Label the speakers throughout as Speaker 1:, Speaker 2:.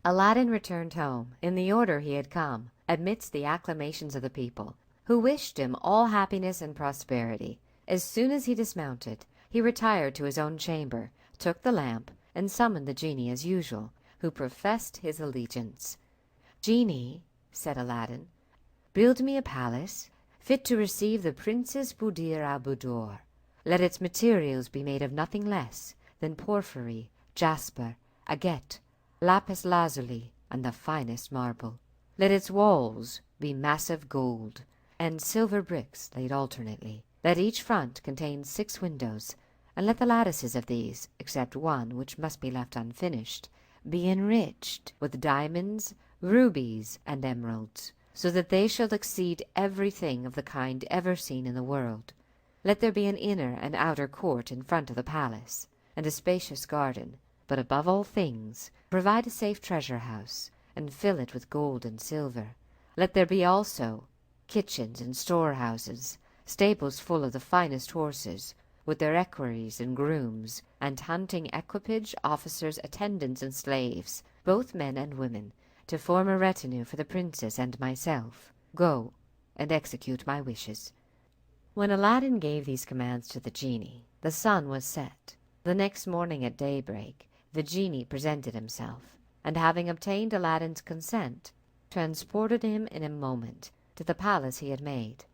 Speaker 1: Aladdin returned home in the order he had come, amidst the acclamations of the people, who wished him all happiness and prosperity. As soon as he dismounted, he retired to his own chamber, took the lamp, and summoned the genie as usual, who professed his allegiance. "Genie," said Aladdin, "build me a palace fit to receive the Princess Buddir al Buddoor. Let its materials be made of nothing less than porphyry, jasper, agate, lapis lazuli, and the finest marble. Let its walls be massive gold, and silver bricks laid alternately. Let each front contain 6 windows, and let the lattices of these, except one which must be left unfinished, be enriched with diamonds, rubies, and emeralds, so that they shall exceed everything of the kind ever seen in the world. Let there be an inner and outer court in front of the palace, and a spacious garden, but above all things provide a safe treasure-house, and fill it with gold and silver. Let there be also kitchens and storehouses, stables full of the finest horses, with their equerries and grooms, and hunting equipage, officers, attendants, and slaves, both men and women, to form a retinue for the princess and myself. Go and execute my wishes." When Aladdin gave these commands to the genie, the sun was set. The next morning at daybreak, the genie presented himself, and having obtained Aladdin's consent, transported him in a moment to the palace he had made.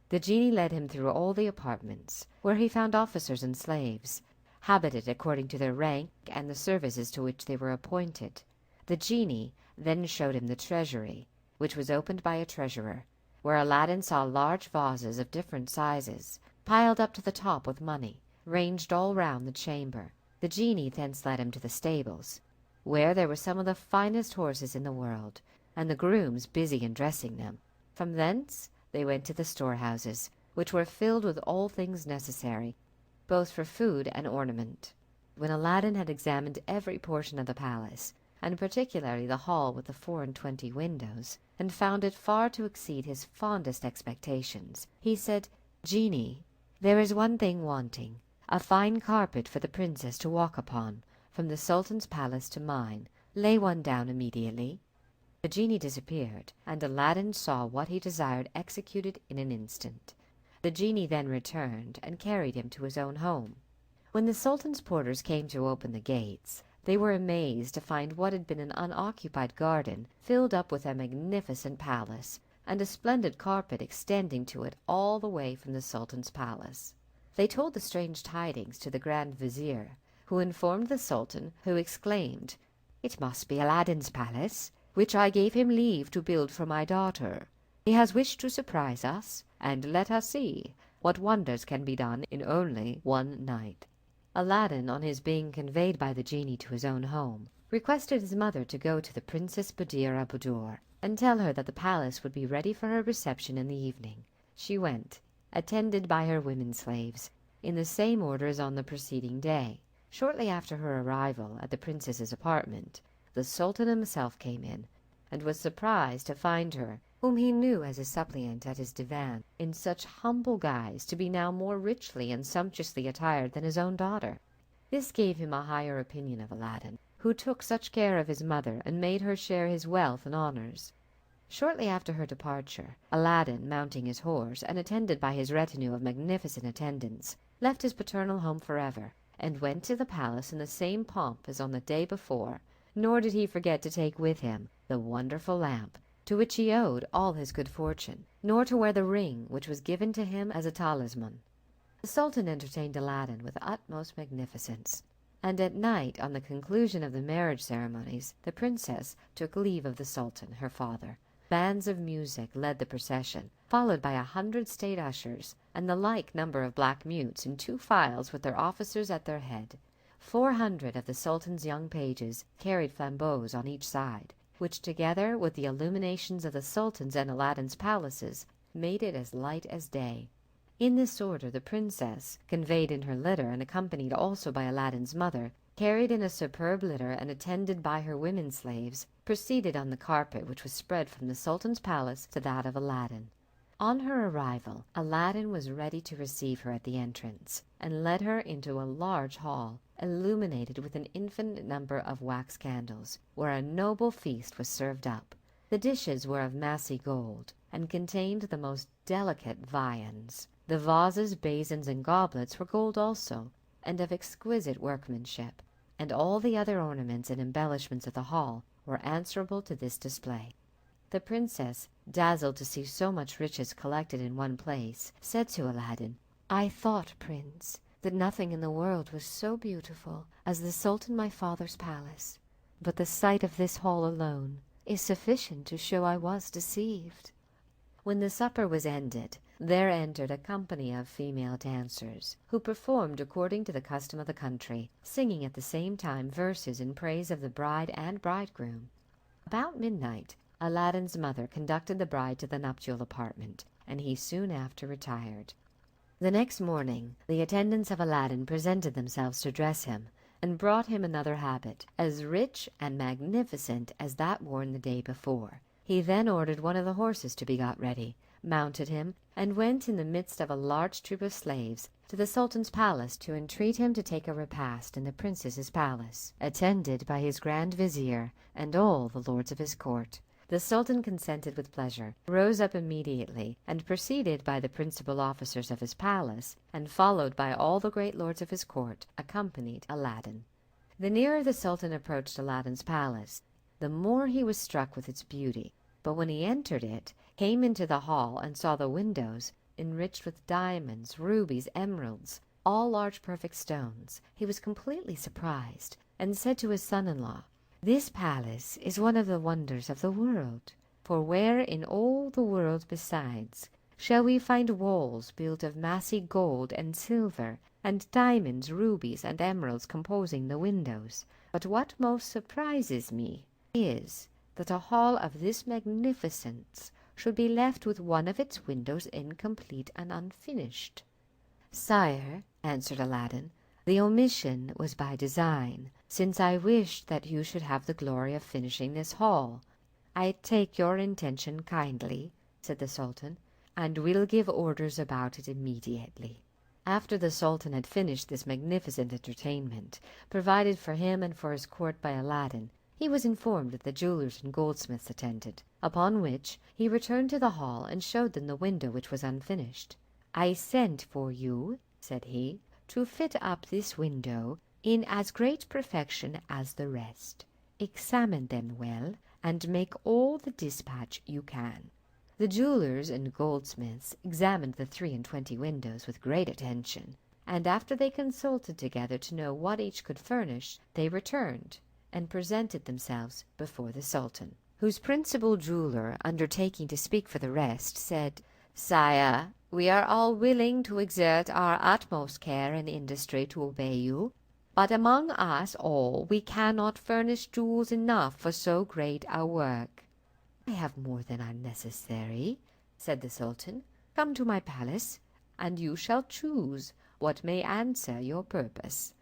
Speaker 1: The genie led him through all the apartments, where he found officers and slaves, habited according to their rank and the services to which they were appointed. The genie then showed him the treasury, which was opened by a treasurer, where Aladdin saw large vases of different sizes, piled up to the top with money, ranged all round the chamber. The genie thence led him to the stables, where there were some of the finest horses in the world, and the grooms busy in dressing them. From thence they went to the storehouses, which were filled with all things necessary, both for food and ornament. When Aladdin had examined every portion of the palace, and particularly the hall with the 24 windows, and found it far to exceed his fondest expectations, he said, "Genie, there is one thing wanting, a fine carpet for the princess to walk upon, from the Sultan's palace to mine. Lay one down immediately." The genie disappeared, and Aladdin saw what he desired executed in an instant. The genie then returned and carried him to his own home. When the Sultan's porters came to open the gates, they were amazed to find what had been an unoccupied garden filled up with a magnificent palace, and a splendid carpet extending to it all the way from the Sultan's palace. They told the strange tidings to the Grand Vizier, who informed the Sultan, who exclaimed, "It must be Aladdin's palace, which I gave him leave to build for my daughter. He has wished to surprise us, and let us see what wonders can be done in only one night." Aladdin, on his being conveyed by the genie to his own home, requested his mother to go to the Princess Buddir al Buddoor, and tell her that the palace would be ready for her reception in the evening. She went, attended by her women slaves, in the same order as on the preceding day. Shortly after her arrival at the princess's apartment, the Sultan himself came in, and was surprised to find her, whom he knew as a suppliant at his divan, in such humble guise, to be now more richly and sumptuously attired than his own daughter. This gave him a higher opinion of Aladdin, who took such care of his mother and made her share his wealth and honors. Shortly after her departure, Aladdin, mounting his horse and attended by his retinue of magnificent attendants, left his paternal home forever, and went to the palace in the same pomp as on the day before, nor did he forget to take with him the wonderful lamp, to which he owed all his good fortune, nor to wear the ring which was given to him as a talisman. The Sultan entertained Aladdin with utmost magnificence, and at night, on the conclusion of the marriage ceremonies, the princess took leave of the Sultan, her father. Bands of music led the procession, followed by 100 state ushers, and the like number of black mutes in 2 files with their officers at their head. 400 of the Sultan's young pages carried flambeaux on each side, which, together with the illuminations of the Sultan's and Aladdin's palaces, made it as light as day. In this order the princess, conveyed in her litter and accompanied also by Aladdin's mother, carried in a superb litter and attended by her women slaves, proceeded on the carpet which was spread from the Sultan's palace to that of Aladdin. On her arrival, Aladdin was ready to receive her at the entrance, and led her into a large hall, illuminated with an infinite number of wax candles, where a noble feast was served up. The dishes were of massy gold, and contained the most delicate viands. The vases, basins, and goblets were gold also, and of exquisite workmanship, and all the other ornaments and embellishments of the hall were answerable to this display. The princess, dazzled to see so much riches collected in one place, said to Aladdin, "I thought, Prince, that nothing in the world was so beautiful as the Sultan my father's palace, but the sight of this hall alone is sufficient to show I was deceived." When the supper was ended, there entered a company of female dancers, who performed according to the custom of the country, singing at the same time verses in praise of the bride and bridegroom. About midnight, Aladdin's mother conducted the bride to the nuptial apartment, and he soon after retired. The next morning the attendants of Aladdin presented themselves to dress him, and brought him another habit, as rich and magnificent as that worn the day before. He then ordered one of the horses to be got ready, mounted him, and went in the midst of a large troop of slaves to the Sultan's palace to entreat him to take a repast in the princess's palace, attended by his Grand Vizier and all the lords of his court. The Sultan consented with pleasure, rose up immediately, and preceded by the principal officers of his palace, and followed by all the great lords of his court, accompanied Aladdin. The nearer the Sultan approached Aladdin's palace, the more he was struck with its beauty, but when he entered it, came into the hall, and saw the windows enriched with diamonds, rubies, emeralds, all large perfect stones, he was completely surprised, and said to his son-in-law, "This palace is one of the wonders of the world, for where in all the world besides shall we find walls built of massy gold and silver, and diamonds, rubies, and emeralds composing the windows? But what most surprises me is that a hall of this magnificence should be left with one of its windows incomplete and unfinished." "Sire," answered Aladdin, "the omission was by design, since I wished that you should have the glory of finishing this hall." "I take your intention kindly," said the Sultan, "and will give orders about it immediately." After the Sultan had finished this magnificent entertainment, provided for him and for his court by Aladdin, he was informed that the jewelers and goldsmiths attended, upon which he returned to the hall and showed them the window which was unfinished. "I sent for you," said he, "to fit up this window in as great perfection as the rest. Examine them well, and make all the dispatch you can." The jewelers and goldsmiths examined the 23 windows with great attention, and after they consulted together to know what each could furnish, they returned and presented themselves before the Sultan, whose principal jeweler, undertaking to speak for the rest, said, "Sire, we are all willing to exert our utmost care and industry to obey you, but among us all we cannot furnish jewels enough for so great a work." "I have more than are necessary," said the Sultan. "Come to my palace, and you shall choose what may answer your purpose."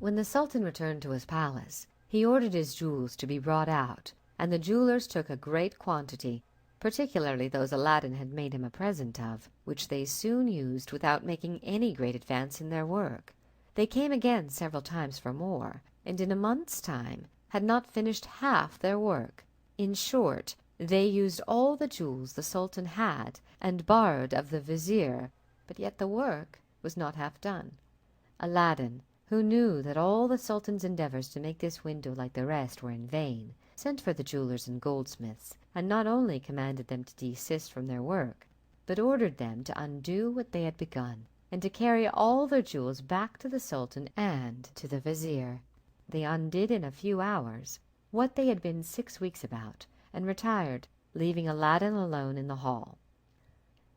Speaker 1: When the Sultan returned to his palace, he ordered his jewels to be brought out, and the jewelers took a great quantity, particularly those Aladdin had made him a present of, which they soon used without making any great advance in their work. They came again several times for more, and in a month's time had not finished half their work. In short, they used all the jewels the Sultan had, and borrowed of the Vizier, but yet the work was not half done. Aladdin, who knew that all the Sultan's endeavours to make this window like the rest were in vain, sent for the jewelers and goldsmiths, and not only commanded them to desist from their work, but ordered them to undo what they had begun, and to carry all their jewels back to the Sultan and to the Vizier. They undid in a few hours what they had been 6 weeks about, and retired, leaving Aladdin alone in the hall.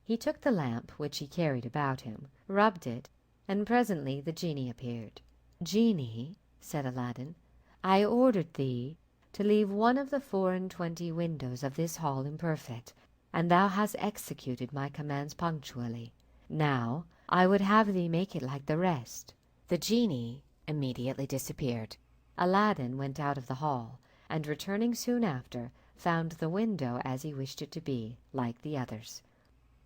Speaker 1: He took the lamp which he carried about him, rubbed it, and presently the genie appeared. "Genie," said Aladdin, "I ordered thee to leave one of the 24 windows of this hall imperfect, and thou hast executed my commands punctually. Now I would have thee make it like the rest." The genie immediately disappeared. Aladdin went out of the hall, and returning soon after, found the window as he wished it to be, like the others.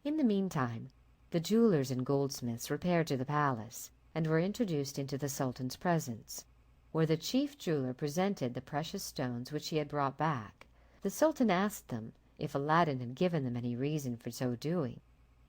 Speaker 1: In the meantime, the jewelers and goldsmiths repaired to the palace, and were introduced into the Sultan's presence, where the chief jeweler presented the precious stones which he had brought back. The Sultan asked them if Aladdin had given them any reason for so doing,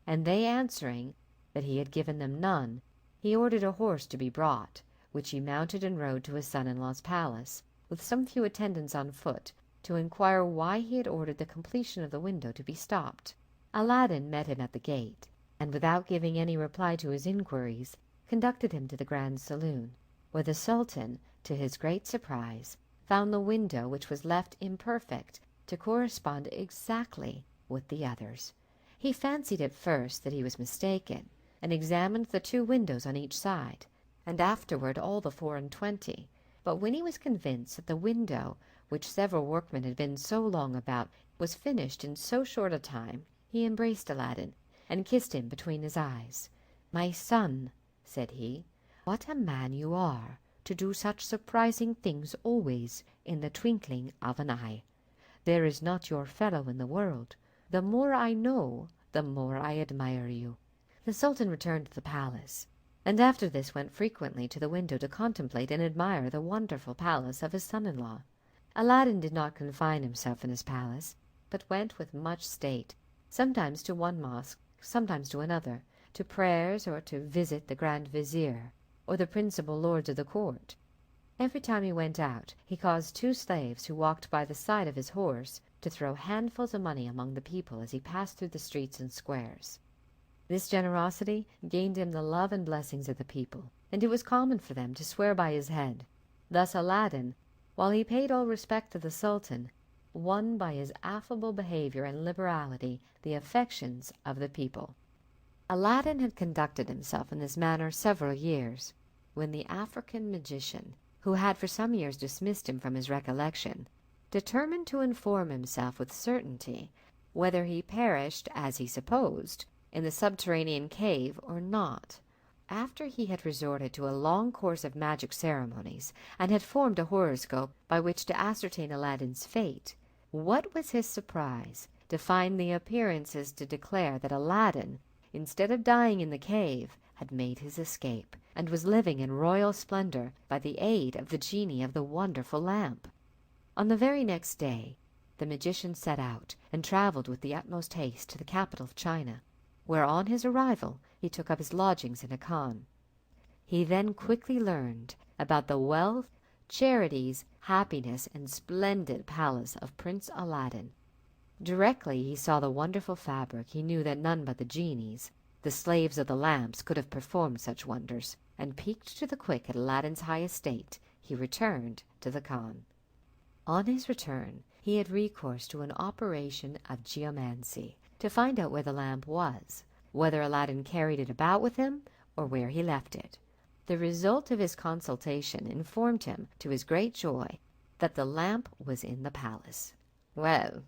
Speaker 1: and they answering that he had given them none, he ordered a horse to be brought, which he mounted and rode to his son-in-law's palace, with some few attendants on foot, to inquire why he had ordered the completion of the window to be stopped. Aladdin met him at the gate, and without giving any reply to his inquiries, conducted him to the grand saloon, where the Sultan, to his great surprise, found the window which was left imperfect to correspond exactly with the others. He fancied at first that he was mistaken, and examined the 2 windows on each side, and afterward all the 24. But when he was convinced that the window, which several workmen had been so long about, was finished in so short a time, he embraced Aladdin, and kissed him between his eyes. "My son," said he, "what a man you are, to do such surprising things always in the twinkling of an eye. There is not your fellow in the world. The more I know, the more I admire you." The Sultan returned to the palace, and after this went frequently to the window to contemplate and admire the wonderful palace of his son-in-law. Aladdin did not confine himself in his palace, but went with much state, sometimes to one mosque, sometimes to another, to prayers, or to visit the Grand Vizier, or the principal lords of the court. Every time he went out, he caused 2 slaves who walked by the side of his horse to throw handfuls of money among the people as he passed through the streets and squares. This generosity gained him the love and blessings of the people, and it was common for them to swear by his head. Thus Aladdin, while he paid all respect to the Sultan, won by his affable behavior and liberality the affections of the people. Aladdin had conducted himself in this manner several years, when the African magician, who had for some years dismissed him from his recollection, determined to inform himself with certainty whether he perished, as he supposed, in the subterranean cave or not. After he had resorted to a long course of magic ceremonies, and had formed a horoscope by which to ascertain Aladdin's fate, what was his surprise to find the appearances to declare that Aladdin, instead of dying in the cave, had made his escape, and was living in royal splendor by the aid of the genie of the wonderful lamp. On the very next day, the magician set out, and travelled with the utmost haste to the capital of China, where on his arrival he took up his lodgings in a khan. He then quickly learned about the wealth, charities, happiness, and splendid palace of Prince Aladdin. Directly he saw the wonderful fabric, he knew that none but the genies, the slaves of the lamps, could have performed such wonders, and piqued to the quick at Aladdin's high estate, he returned to the khan. On his return he had recourse to an operation of geomancy, to find out where the lamp was, whether Aladdin carried it about with him, or where he left it. The result of his consultation informed him, to his great joy, that the lamp was in the palace. "Well,"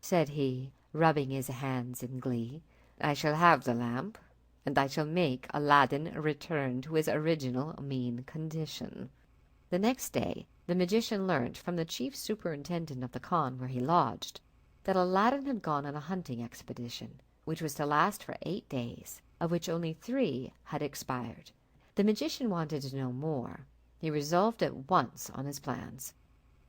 Speaker 1: said he, rubbing his hands in glee, "I shall have the lamp, and I shall make Aladdin return to his original mean condition." The next day the magician learnt from the chief superintendent of the khan where he lodged that Aladdin had gone on a hunting expedition, which was to last for 8 days, of which only 3 had expired. The magician wanted to know more. He resolved at once on his plans.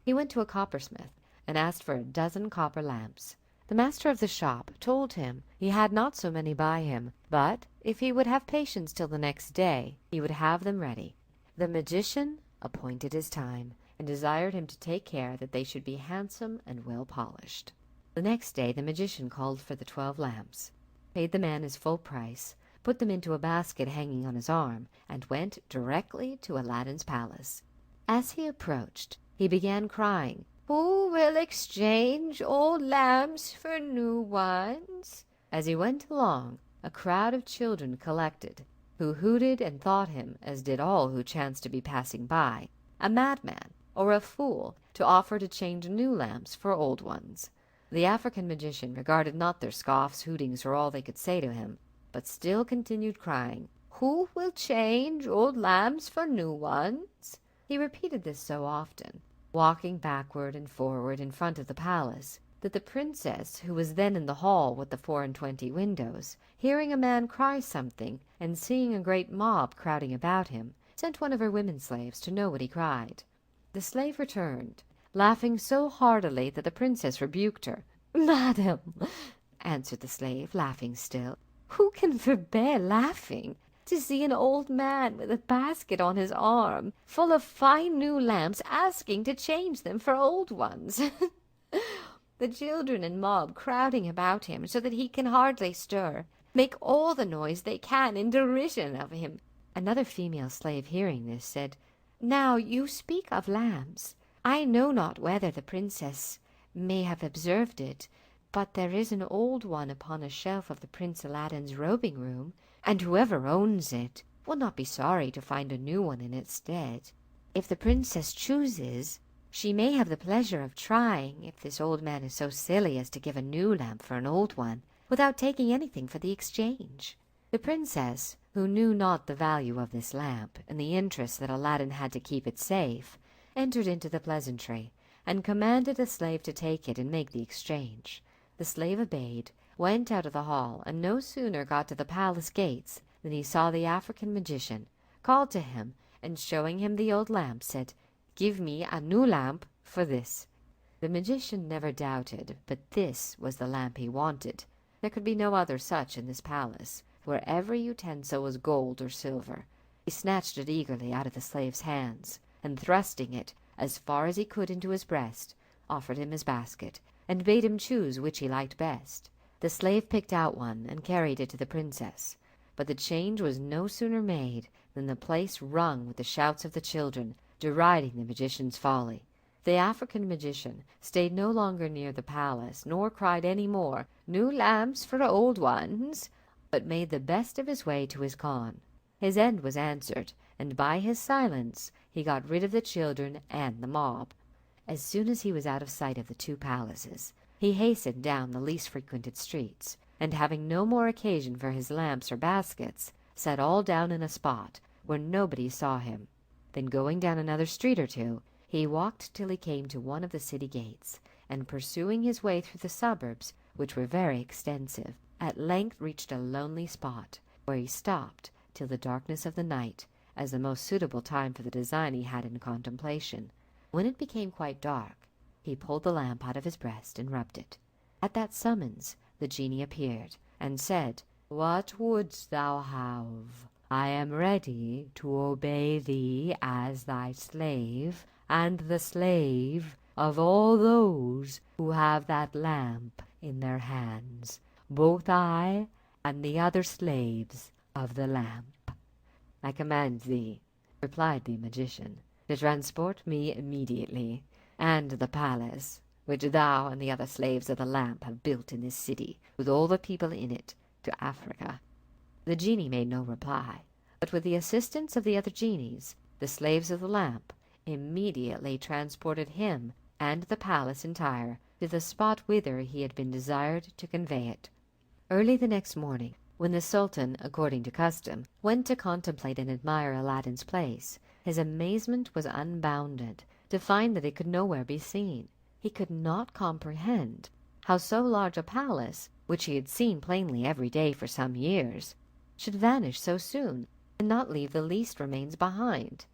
Speaker 1: He went to a coppersmith and asked for 12 copper lamps. The master of the shop told him he had not so many by him, but if he would have patience till the next day, he would have them ready. The magician appointed his time, and desired him to take care that they should be handsome and well polished. The next day the magician called for the 12 lamps, paid the man his full price, put them into a basket hanging on his arm, and went directly to Aladdin's palace. As he approached, he began crying, "Who will exchange old lamps for new ones?" As he went along, a crowd of children collected, who hooted and thought him, as did all who chanced to be passing by, a madman or a fool to offer to change new lamps for old ones. The African magician regarded not their scoffs, hootings, or all they could say to him, but still continued crying, "Who will change old lamps for new ones?" He repeated this so often, walking backward and forward in front of the palace, that the princess, who was then in the hall with the 24 windows, hearing a man cry something, and seeing a great mob crowding about him, sent one of her women slaves to know what he cried. The slave returned, laughing so heartily that the princess rebuked her. "Madam," answered the slave, laughing still, "who can forbear laughing to see an old man with a basket on his arm, full of fine new lamps, asking to change them for old ones? The children and mob crowding about him so that he can hardly stir, make all the noise they can in derision of him." Another female slave, hearing this, said, "Now you speak of lamps. I know not whether the princess may have observed it, but there is an old one upon a shelf of the Prince Aladdin's robing room, and whoever owns it will not be sorry to find a new one in its stead. If the princess chooses, she may have the pleasure of trying if this old man is so silly as to give a new lamp for an old one, without taking anything for the exchange." The princess, who knew not the value of this lamp, and the interest that Aladdin had to keep it safe, entered into the pleasantry, and commanded a slave to take it and make the exchange. The slave obeyed, went out of the hall, and no sooner got to the palace gates than he saw the African magician, called to him, and showing him the old lamp, said, "Give me a new lamp for this." The magician never doubted but this was the lamp he wanted. There could be no other such in this palace, where every utensil was gold or silver. He snatched it eagerly out of the slave's hands, and thrusting it as far as he could into his breast, offered him his basket, and bade him choose which he liked best. The slave picked out one and carried it to the princess, but the change was no sooner made than the place rung with the shouts of the children, deriding the magician's folly. The African magician stayed no longer near the palace, nor cried any more, "New lamps for old ones," but made the best of his way to his khan. His end was answered, and by his silence he got rid of the children and the mob. As soon as he was out of sight of the two palaces, he hastened down the least frequented streets, and having no more occasion for his lamps or baskets, sat all down in a spot where nobody saw him. Then going down another street or two, he walked till he came to one of the city gates, and pursuing his way through the suburbs, which were very extensive, at length reached a lonely spot, where he stopped till the darkness of the night, as the most suitable time for the design he had in contemplation. When it became quite dark, he pulled the lamp out of his breast and rubbed it. At that summons the genie appeared, and said, "What wouldst thou have? I am ready to obey thee as thy slave, and the slave of all those who have that lamp in their hands, both I and the other slaves of the lamp." "I command thee," replied the magician, "to transport me immediately, and the palace, which thou and the other slaves of the lamp have built in this city, with all the people in it, to Africa." The genie made no reply, but with the assistance of the other genies, the slaves of the lamp immediately transported him and the palace entire to the spot whither he had been desired to convey it. Early the next morning, when the Sultan, according to custom, went to contemplate and admire Aladdin's place, his amazement was unbounded to find that it could nowhere be seen. He could not comprehend how so large a palace, which he had seen plainly every day for some years, should vanish so soon, and not leave the least remains behind.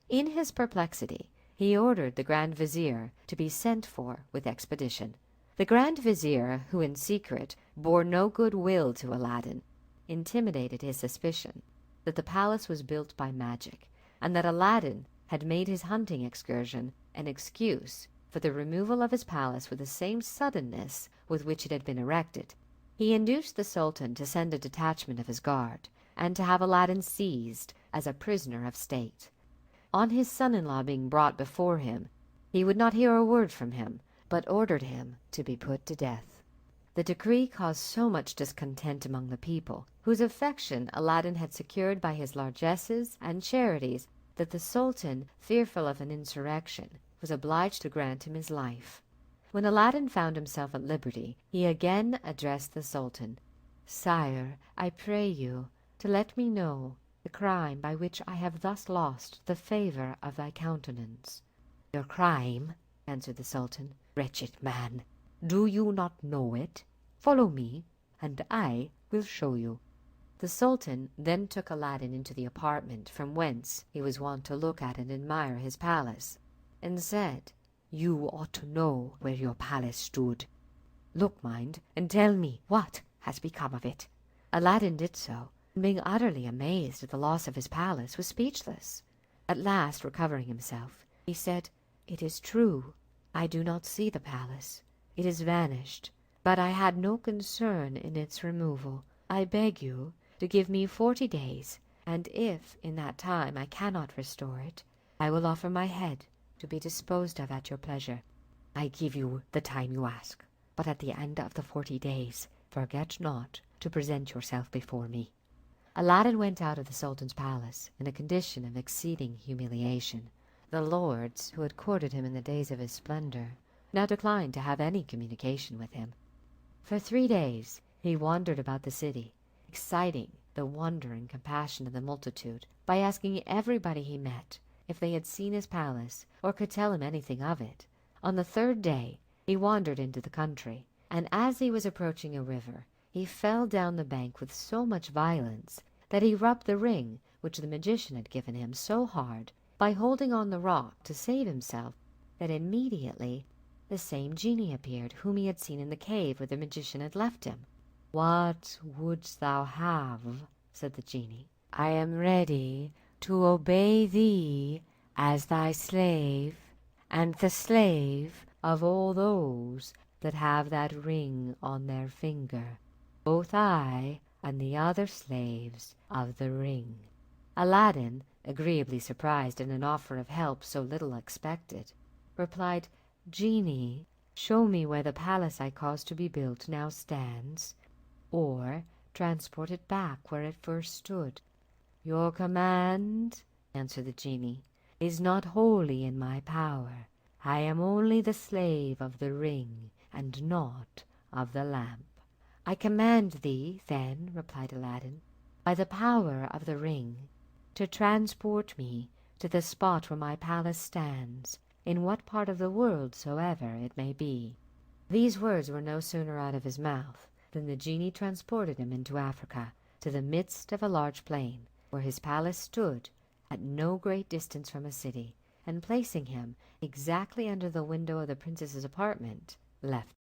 Speaker 1: In his perplexity, he ordered the Grand Vizier to be sent for with expedition. The Grand Vizier, who in secret bore no good will to Aladdin, intimidated his suspicion that the palace was built by magic, and that Aladdin had made his hunting excursion an excuse for the removal of his palace with the same suddenness with which it had been erected. He induced the Sultan to send a detachment of his guard, and to have Aladdin seized as a prisoner of state. On his son-in-law being brought before him, he would not hear a word from him, but ordered him to be put to death. The decree caused so much discontent among the people, whose affection Aladdin had secured by his largesses and charities, that the Sultan, fearful of an insurrection, was obliged to grant him his life. When Aladdin found himself at liberty, he again addressed the Sultan. "Sire, I pray you to let me know the crime by which I have thus lost the favour of thy countenance." "Your crime," answered the Sultan, "wretched man, Do you not know it? Follow me, and I will show you." The Sultan then took Aladdin into the apartment from whence he was wont to look at and admire his palace, and said, "You ought to know where your palace stood. Look, mind, and tell me what has become of it." Aladdin did so, and being utterly amazed at the loss of his palace, was speechless. At last, recovering himself, he said, "It is true, I do not see the palace. It is vanished, but I had no concern in its removal. I beg you to give me 40 days, and if in that time I cannot restore it, I will offer my head to be disposed of at your pleasure. I give you the time you ask, but at the end of the 40 days, forget not to present yourself before me." Aladdin went out of the Sultan's palace in a condition of exceeding humiliation. The lords, who had courted him in the days of his splendor, now declined to have any communication with him. For 3 days he wandered about the city, exciting the wonder and compassion of the multitude by asking everybody he met if they had seen his palace or could tell him anything of it. On the 3rd day he wandered into the country, and as he was approaching a river, he fell down the bank with so much violence that he rubbed the ring which the magician had given him so hard by holding on the rock to save himself, that immediately the same genie appeared whom he had seen in the cave where the magician had left him. "What wouldst thou have?" said the genie. "I am ready to obey thee as thy slave, and the slave of all those that have that ring on their finger, both I and the other slaves of the ring." Aladdin, agreeably surprised at an offer of help so little expected, replied, "Genie, show me where the palace I caused to be built now stands, or transport it back where it first stood." "Your command," answered the genie, "is not wholly in my power. I am only the slave of the ring, and not of the lamp." "I command thee, then," replied Aladdin, "by the power of the ring, to transport me to the spot where my palace stands, in what part of the world soever it may be." These words were no sooner out of his mouth than the genie transported him into Africa, to the midst of a large plain, where his palace stood at no great distance from a city, and placing him exactly under the window of the princess's apartment, left